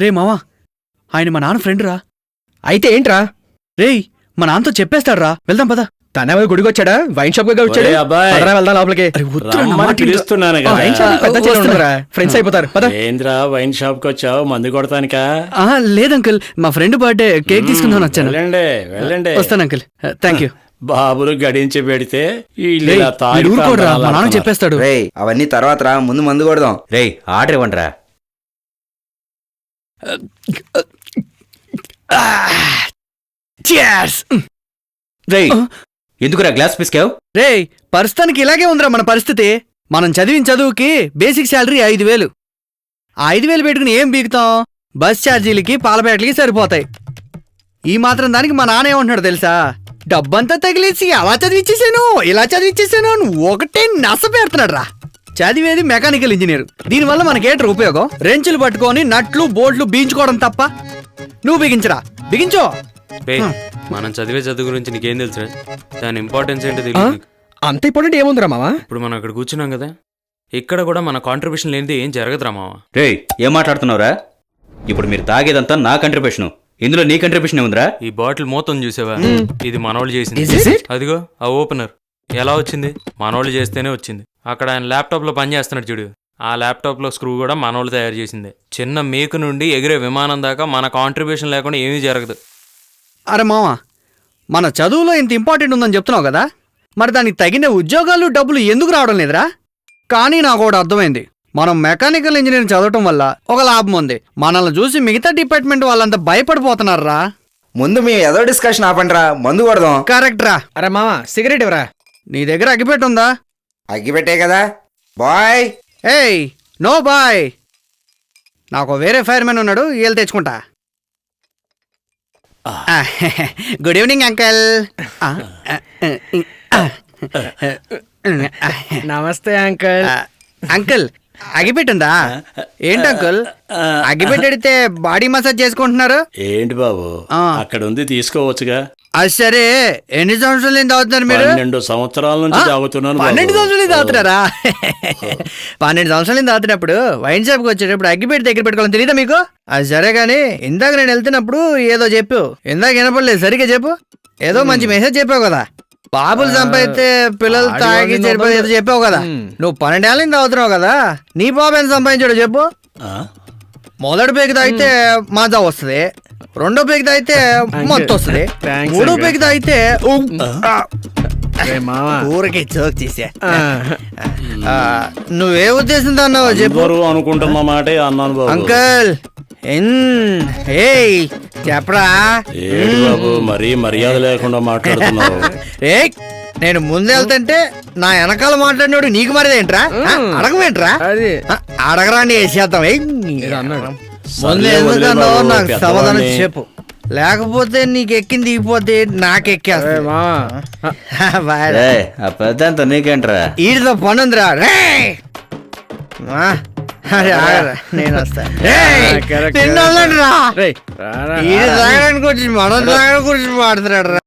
రే మావా, ఆయన మా నాన్న ఫ్రెండ్ రా. అయితే ఏంట్రా? రేయ్, మా నాన్నతో చెప్పేస్తాడు రా. వెళ్దాం పదా. తనేమో గుడికి వచ్చాడా? వైన్ షాప్ గా వచ్చాడు. పదరా వెళ్దాం లోపలికి. ఫ్రెండ్స్ అయిపోతారు. పద. ఏంద్రా వైన్ షాప్ కి వచ్చావు? మందు కొడతానికా? లేదు అంకుల్, మా ఫ్రెండ్ బర్త్డే కేక్ తీసుకుందాం వచ్చాను. వెళ్ళండి వెళ్ళండి. వస్తాను అంకుల్. Thank you. బాబులు గడించి పెడితే ఊరుకోడ్రా, మా నాన్న చెప్పేస్తాడు. రేయ్ అవన్నీ తర్వాత రా, ముందు మందు కొడదాం. రేయ్ ఆర్డర్ ఇవ్వండిరా. రేయ్ ఎందుకురా గ్లాస్ పిసికావు? రేయ్, ప్రస్తుతానికి ఇలాగే ఉందిరా మన పరిస్థితి. మనం చదివిన చదువుకి బేసిక్ శాలరీ 5,000. ఆ 5,000 పెట్టుకుని ఏం బీగుతాం? బస్ ఛార్జీలకి పాలపేటలకి సరిపోతాయి. ఈ మాత్రం దానికి మా నాన్న ఏమంటున్నాడు తెలుసా? డబ్బంతా తగిలేసి అలా చదివిచ్చేసాను, ఇలా చదివిచ్చేసాను, నువ్వు ఒకటే నస పెడుతున్నాడు రా. చదివేది మెకానికల్ ఇంజనీర్. దీనివల్ల మనకేంటి ఉపయోగం? రెంచులు పట్టుకొని నట్లు బోల్ట్లు బీయించుకోవడం తప్ప. నువ్వు బిగించరా, బిగించో. మనం చదివే చదువు గురించి నీకేం తెలుసు? దాని ఇంపార్టెన్స్ ఏంటో తెలియదు. అంత ఇంపార్టెంట్ ఏముందిరా మావా? ఇప్పుడు మనం అక్కడ కూర్చున్నాం కదా, ఇక్కడ కూడా మన కాంట్రిబ్యూషన్ లేనిది ఏం జరగదురా మావా. రేయ్ ఏం మాట్లాడుతున్నావురా? ఇప్పుడు మీరు తాగేదంతా నా కంట్రిబ్యూషన్, ఇందులో నీ కంట్రిబ్యూషన్ ఏముందిరా? ఈ బాటిల్ మూతం చూసావా? ఇది మనోళ్ళు చేసింది. అదిగో ఆ ఓపెనర్ ఎలా వచ్చింది? మనోళ్ళు చేస్తేనే వచ్చింది. అక్కడ ఆయన ల్యాప్టాప్ లో పని చేస్తున్నాడు చూడు, ఆ ల్యాప్టాప్ లో స్క్రూ కూడా మనోళ్ళు తయారు చేసింది. చిన్న మేకు నుండి ఎగిరే విమానం దాకా మన కాంట్రిబ్యూషన్ లేకుండా ఏమీ జరగదు. అరే మావా, మన చదువులో ఇంత ఇంపార్టెంట్ ఉందని చెప్తున్నావు కదా, మరి దానికి తగిన ఉద్యోగాలు డబ్బులు ఎందుకు రావడం లేదురా? కానీ నాకు ఒకటి అర్థమైంది. మనం మెకానికల్ ఇంజనీరింగ్ చదవటం వల్ల ఒక లాభం ఉంది. మనల్ని చూసి మిగతా డిపార్ట్మెంట్ వాళ్ళంతా భయపడిపోతున్నారా. ముందు మీ ఏదో డిస్కషన్ ఆపండిరా, మందు కొడదాం. కరెక్ట్ రా. అరే మావా సిగరెట్ ఇవ్వరా. నీ దగ్గర అగ్గిపెట్టి ఉందా? అగ్గిపెట్టే కదా బాయ్. ఏయ్ నో బాయ్, నాకు వేరే ఫైర్మెన్ ఉన్నాడు, వీళ్ళు తెచ్చుకుంటా. Good evening uncle. నమస్తే అంకల్. అంకుల్ అగిపెట్టుందా? ఏంటి అంకుల్ అగిపెట్టి అడిగితే బాడీ మసాజ్ చేసుకుంటున్నారు? ఏంటి బాబు అక్కడ ఉంది, తీసుకోవచ్చుగా. అది సరే, ఎన్ని సంవత్సరాలు ఏం తాగుతున్నారు మీరు? 12 సంవత్సరాల నుంచి తాగుతున్నాను. 12 సంవత్సరాలు తాగుతున్నారా? 12 సంవత్సరాలు తాగుతున్నప్పుడు వైన్ షాప్కి వచ్చేటప్పుడు అగ్గిపెట్టి దగ్గర పెట్టుకోవాలని తెలియదా మీకు? అది సరే గానీ, ఇందాక నేను వెళ్తున్నప్పుడు ఏదో చెప్పు. ఇందాక వినపడలేదు, సరిగ్గా చెప్పు. ఏదో మంచి మెసేజ్ చెప్పావు కదా, బాబులు సంపాదిస్తే పిల్లలు తాగి చెడిపోయి ఏదో చెప్పావు కదా. నువ్వు 12 ఏళ్ళ నుంచి తాగుతున్నావు కదా, నీ బాబు ఎంత సంపాదించాడు చెప్పు. మొదటి పేకి తాగితే మాజా వస్తుంది, రెండో పేకి తాగితే మొత్తం వస్తుంది, మూడో పేకి తాగితే ఊరికి చోక్ చేసా. నువ్వే ఉద్దేశంతో అన్నావు చెప్పు. అనుకుంటున్న మాటే అన్నాను బాబు. అంకల్ ఏయ్ చెప్పరా. బాబు మరీ మర్యాద లేకుండా మాట్లాడుతున్నావు. నేను ముందు వెళ్తుంటే నా వెనకాల మాట్లాడినాడు నీకు మరిదేంట్రా? అడగమేంట్రా? అడగరా నీ వేసేద్దాం. ముందు ఎందుకన్నావు నాకు సమాధానం చెప్పు, లేకపోతే నీకు ఎక్కింది దిగిపోతే నాకెక్కేస్తా. పెద్దంతా నీకేంట్రా? ఈడితో పనుందిరా. రే నేను వస్తా. ఈడు తాగడానికి వచ్చి మనం తాగడానికి గురించి మాట్లాడుతున్నాడు రా.